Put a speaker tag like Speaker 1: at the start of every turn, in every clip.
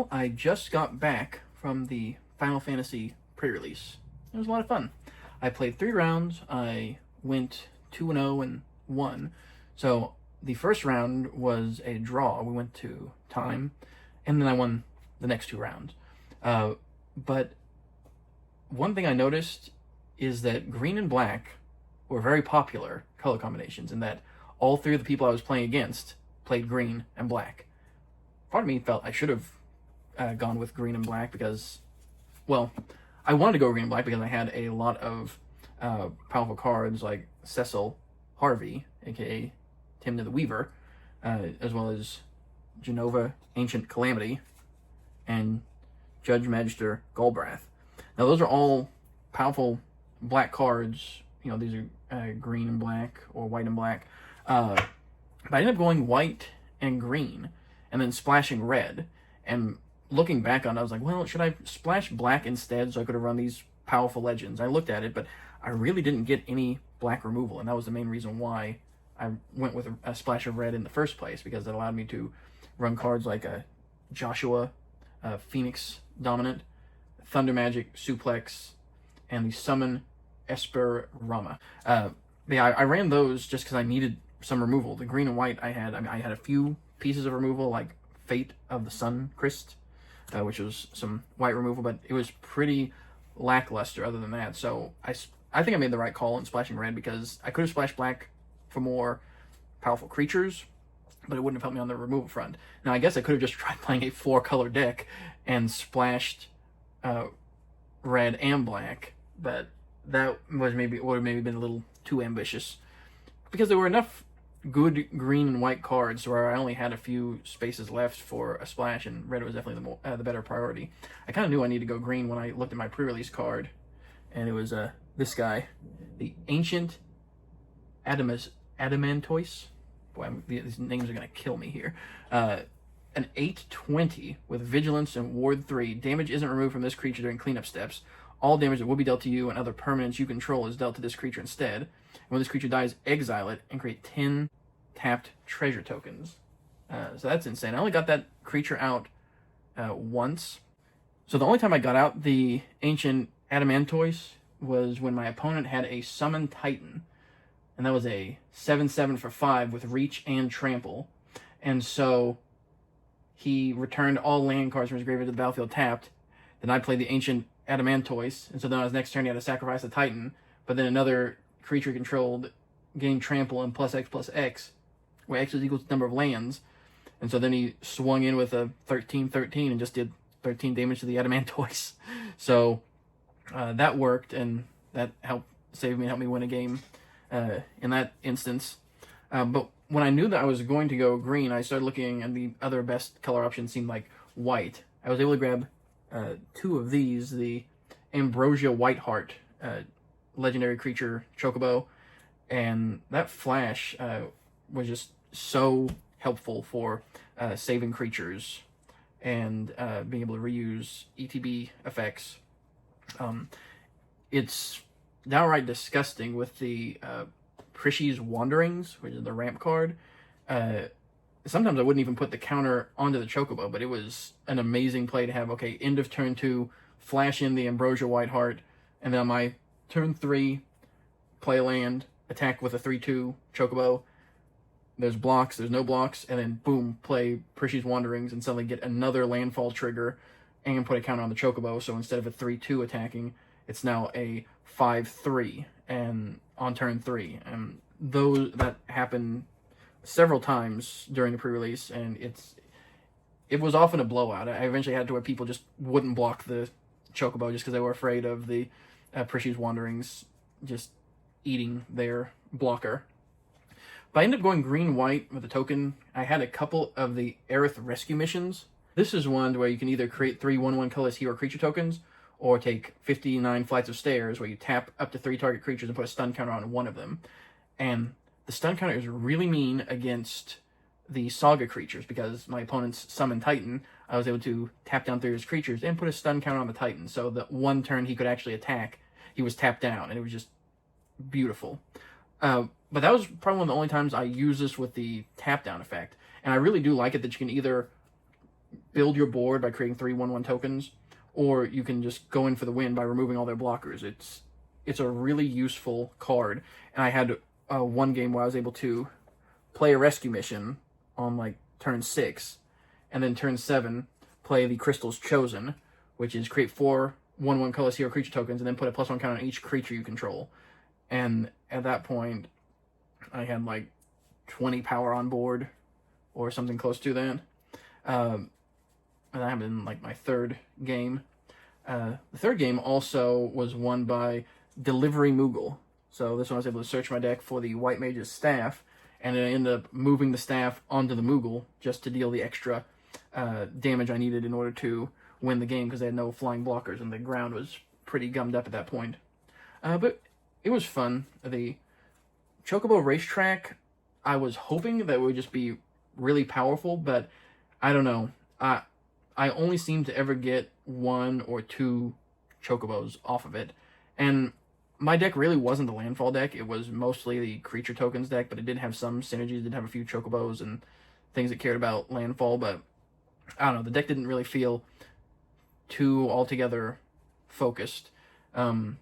Speaker 1: Well, I just got back from the Final Fantasy pre-release. It was a lot of fun. I played 3 rounds. I went 2-0 and won. So the first round was a draw. We went to time, and then I won the next 2 rounds. But one thing I noticed is that green and black were very popular color combinations, in that all 3 of the people I was playing against played green and black. Part of me felt I should have gone with green and black because, well, I wanted to go green and black because I had a lot of powerful cards like Cecil Harvey, aka Timna the Weaver, as well as Genova Ancient Calamity, and Judge Magister Golbrath. Now those are all powerful black cards. You know, these are green and black or white and black. But I ended up going white and green and then splashing red. And looking back on it, I was like, well, should I splash black instead so I could have run these powerful legends? I looked at it, but I really didn't get any black removal, and that was the main reason why I went with a splash of red in the first place, because it allowed me to run cards like a Joshua, Phoenix Dominant, Thunder Magic Suplex, and the Summon Esper Rama. Yeah, I ran those just because I needed some removal. The green and white I had a few pieces of removal, like Fate of the Sun Christ, which was some white removal, but it was pretty lackluster other than that. So I think I made the right call in splashing red, because I could have splashed black for more powerful creatures, but it wouldn't have helped me on the removal front. Now, I guess I could have just tried playing a 4-color deck and splashed red and black, but that would have maybe been a little too ambitious, because there were enough good green and white cards where I only had a few spaces left for a splash, and red was definitely the better priority. I kind of knew I needed to go green when I looked at my pre-release card, and it was this guy, the Ancient Adamantoise. Boy, these names are going to kill me here. An 8/20 with Vigilance and Ward 3. Damage isn't removed from this creature during cleanup steps. All damage that will be dealt to you and other permanents you control is dealt to this creature instead. And when this creature dies, exile it and create 10 tapped treasure tokens. So that's insane. I only got that creature out once. So the only time I got out the Ancient Adamantoise was when my opponent had a Summon Titan. And that was a 7/7 for 5 with Reach and Trample. And so he returned all land cards from his graveyard to the battlefield tapped. Then I played the Ancient Adamantoise, and so then on his next turn he had to sacrifice a Titan, but then another creature controlled gained Trample and +X+X, where X was equal to the number of lands, and so then he swung in with a 13/13 and just did 13 damage to the Adamantoise. So that worked, and that helped save me and helped me win a game in that instance. But when I knew that I was going to go green, I started looking, and the other best color option seemed like white. I was able to grab 2 of these, the Ambrosia Whiteheart legendary creature Chocobo, and that flash was just so helpful for saving creatures and being able to reuse ETB effects. It's downright disgusting with the Prishy's Wanderings, which is the ramp card. Sometimes I wouldn't even put the counter onto the Chocobo, but it was an amazing play to have, okay, end of turn 2, flash in the Ambrosia Whiteheart, and then on my turn 3, play a land, attack with a 3/2 Chocobo. There's blocks, there's no blocks, and then boom, play Prishy's Wanderings, and suddenly get another landfall trigger, and put a counter on the Chocobo, so instead of a 3/2 attacking, it's now a 5/3, and on turn 3. And that happened several times during the pre-release, and it was often a blowout. I eventually had to where people just wouldn't block the Chocobo just because they were afraid of the Prishy's Wanderings just eating their blocker. But I ended up going green-white with a token. I had a couple of the Aerith Rescue missions. This is one where you can either create 3 1/1 colorless hero creature tokens, or take 59 flights of stairs where you tap up to 3 target creatures and put a stun counter on one of them. And the stun counter is really mean against the Saga creatures, because my opponent's Summon Titan, I was able to tap down 3 of his creatures and put a stun counter on the Titan, so that one turn he could actually attack, he was tapped down, and it was just beautiful. But that was probably one of the only times I used this with the tap down effect, and I really do like it that you can either build your board by creating 3 1/1 tokens, or you can just go in for the win by removing all their blockers. It's a really useful card, and I had one game where I was able to play a rescue mission on like turn 6, and then turn 7 play the Crystal's Chosen, which is create 4 1/1 colorless hero creature tokens, and then put a +1 counter on each creature you control. And at that point, I had like 20 power on board, or something close to that. And I have in like my 3rd game. The 3rd game also was won by Delivery Moogle. So this one I was able to search my deck for the White Mage's Staff, and I ended up moving the staff onto the Moogle just to deal the extra damage I needed in order to win the game, because they had no flying blockers and the ground was pretty gummed up at that point. But it was fun. The Chocobo Racetrack, I was hoping that it would just be really powerful, but I don't know. I only seem to ever get 1 or 2 Chocobos off of it. And my deck really wasn't the landfall deck. It was mostly the creature tokens deck, but it did have some synergies. It did have a few Chocobos and things that cared about landfall, but I don't know. The deck didn't really feel too altogether focused. I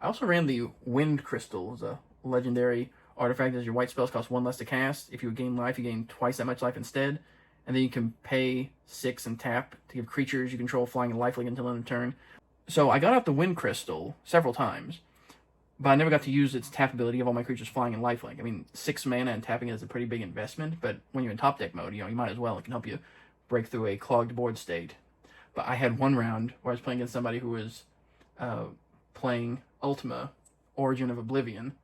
Speaker 1: also ran the Wind Crystal as a legendary artifact. As your white spells cost 1 less to cast. If you gain life, you gain twice that much life instead. And then you can pay 6 and tap to give creatures you control flying and lifelink until end of turn. So I got out the Wind Crystal several times, but I never got to use its tap ability of all my creatures flying and lifelink. I mean, 6 mana and tapping is a pretty big investment, but when you're in top deck mode, you might as well. It can help you break through a clogged board state. But I had one round where I was playing against somebody who was playing Ultima, Origin of Oblivion,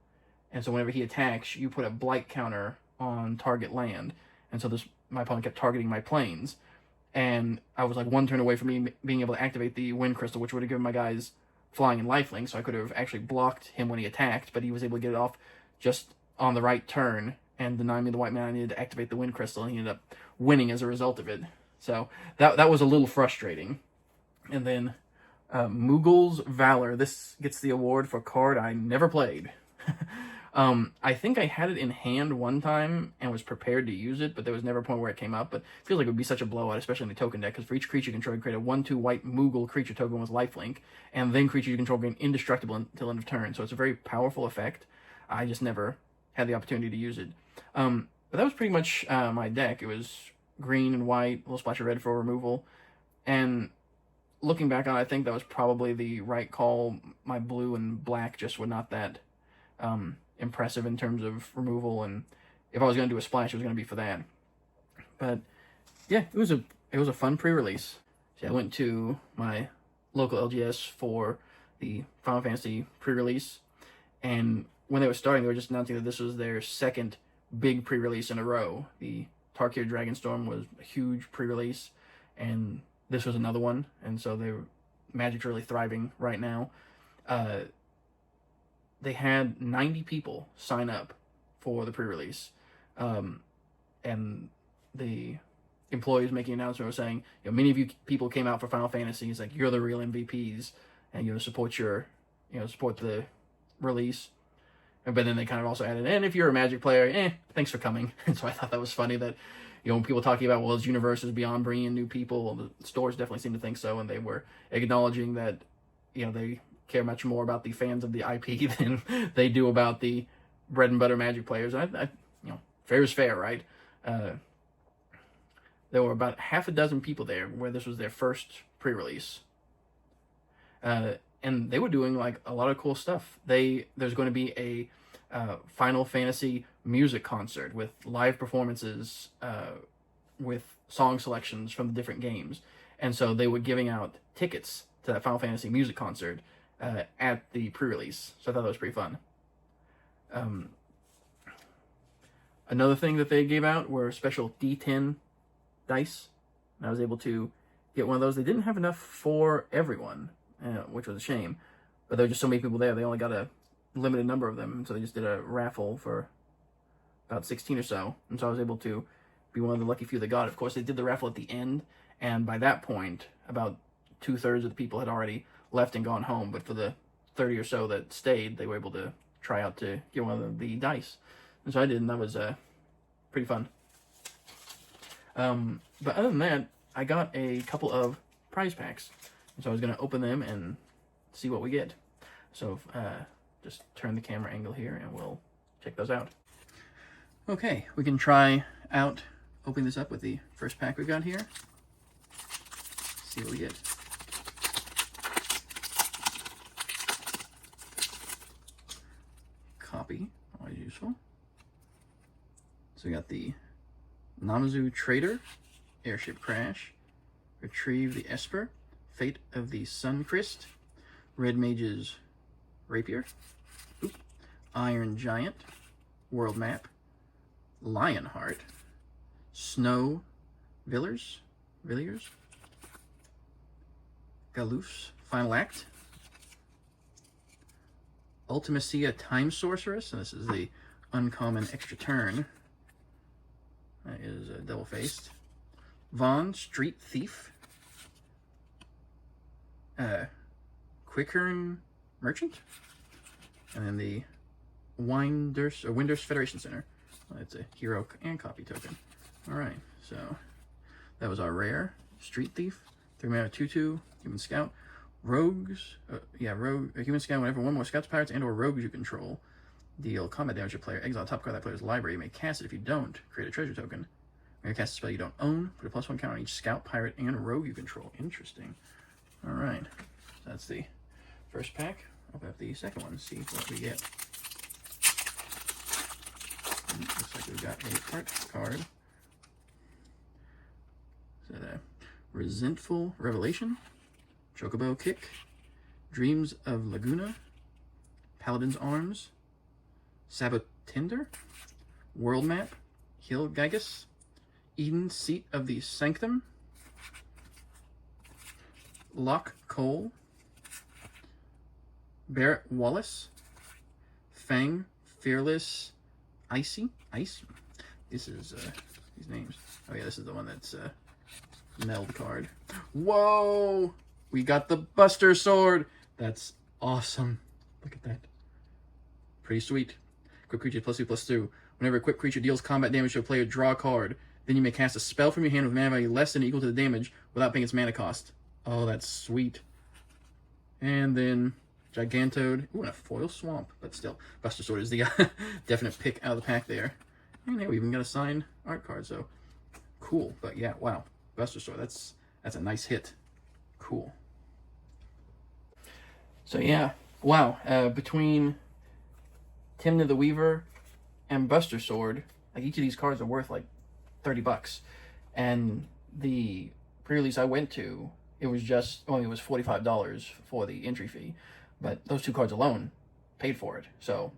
Speaker 1: and so whenever he attacks, you put a blight counter on target land, and so my opponent kept targeting my planes, and I was like 1 turn away from me being able to activate the Wind Crystal, which would have given my guys flying and lifelink, so I could have actually blocked him when he attacked, but he was able to get it off just on the right turn and deny me the white mana I needed to activate the Wind Crystal, and he ended up winning as a result of it. So that was a little frustrating. And then Moogle's Valor. This gets the award for card I never played. I think I had it in hand one time and was prepared to use it, but there was never a point where it came up. But it feels like it would be such a blowout, especially in the token deck, because for each creature you control, you create a 1/2 white Moogle creature token with lifelink, and then creatures you control gain indestructible until end of turn. So it's a very powerful effect. I just never had the opportunity to use it. But that was pretty much my deck. It was green and white, a little splash of red for removal. And looking back on it, I think that was probably the right call. My blue and black just were not that impressive in terms of removal, and if I was going to do a splash, it was going to be for that. But yeah, it was a fun pre-release. So I went to my local LGS for the Final Fantasy pre-release, and when they were starting, they were just announcing that this was their 2nd big pre-release in a row. The Tarkir Dragonstorm was a huge pre-release, and this was another one, and so Magic's really thriving right now. They had 90 people sign up for the pre-release, and the employees making an announcement were saying, many of you people came out for Final Fantasy. It's like, you're the real MVPs, and support the release. But then they kind of also added, and if you're a Magic player, thanks for coming. And so I thought that was funny that, when people talking about, this universe is beyond bringing new people, the stores definitely seem to think so, and they were acknowledging that, they care much more about the fans of the IP than they do about the bread and butter Magic players. Fair is fair, right? There were about half a dozen people there where this was their first pre-release. And they were doing like a lot of cool stuff. There's going to be a Final Fantasy music concert with live performances, with song selections from the different games. And so they were giving out tickets to that Final Fantasy music concert at the pre-release. So I thought that was pretty fun. Another thing that they gave out were special D10 dice. And I was able to get one of those. They didn't have enough for everyone, which was a shame. But there were just so many people there. They only got a limited number of them. So they just did a raffle for about 16 or so. And so I was able to be one of the lucky few that got it. Of course, they did the raffle at the end. And by that point, about 2/3 of the people had already left and gone home, but for the 30 or so that stayed, they were able to try out to get one of the dice. And so I did, and that was pretty fun. But other than that, I got a couple of prize packs. And so I was going to open them and see what we get. So just turn the camera angle here and we'll check those out. Okay, we can try out opening this up with the first pack we got here. See what we get. Copy, always useful. So we got the Namazu Trader, Airship Crash, Retrieve the Esper, Fate of the Suncrist, Red Mage's Rapier, Iron Giant, World Map, Lionheart, Snow Villiers, Galoof's Final Act, Ultimacia Time Sorceress, and this is the uncommon extra turn. That is double-faced. Vaughn, Street Thief. Quickern Merchant. And then the Windurst Federation Center. Well, it's a hero and copy token. Alright, so that was our rare. Street Thief. 3 mana 2/2. Human Scout. Rogues. Rogue. Human Scout. Whenever one more Scouts, Pirates, and/or Rogues you control deal combat damage to a player, exile top card of that player's library. You may cast it. If you don't, create a treasure token. When you cast a spell you don't own, put a +1 counter on each Scout, Pirate, and Rogue you control. Interesting. Alright. So that's the first pack. Open up the second one and see what we get. Looks like we've got a art card. So the Resentful Revelation, Chocobo Kick, Dreams of Laguna, Paladin's Arms, Sabotender, World Map, Hill Gigas, Eden Seat of the Sanctum, Lock Cole, Barrett Wallace, Fang Fearless, Ice. This is these names. Oh yeah, this is the one that's meld card. Whoa! We got the Buster Sword. That's awesome. Look at that. Pretty sweet. Equip creature +2/+2. Whenever a equipped creature deals combat damage to a player, draw a card. Then you may cast a spell from your hand with mana value less than or equal to the damage without paying its mana cost. Oh, that's sweet. And then Gigantode. Ooh, and a Foil Swamp. But still, Buster Sword is the definite pick out of the pack there. And yeah, we even got a signed art card, so cool. But yeah, wow. Buster Sword, that's a nice hit. Cool. So yeah, wow. Between Timna the Weaver and Buster Sword, like each of these cards are worth like $30. And the pre-release I went to, it was $45 for the entry fee. But those two cards alone paid for it. So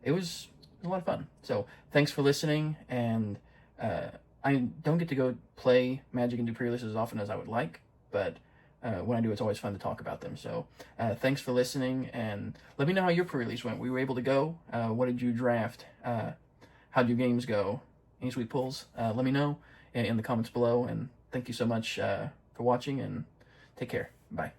Speaker 1: it was a lot of fun. So thanks for listening. And I don't get to go play Magic and do pre-releases as often as I would like. But when I do, it's always fun to talk about them. So thanks for listening. And let me know how your pre-release went. We were able to go. What did you draft? How'd your games go? Any sweet pulls? Let me know in the comments below. And thank you so much for watching. And take care. Bye.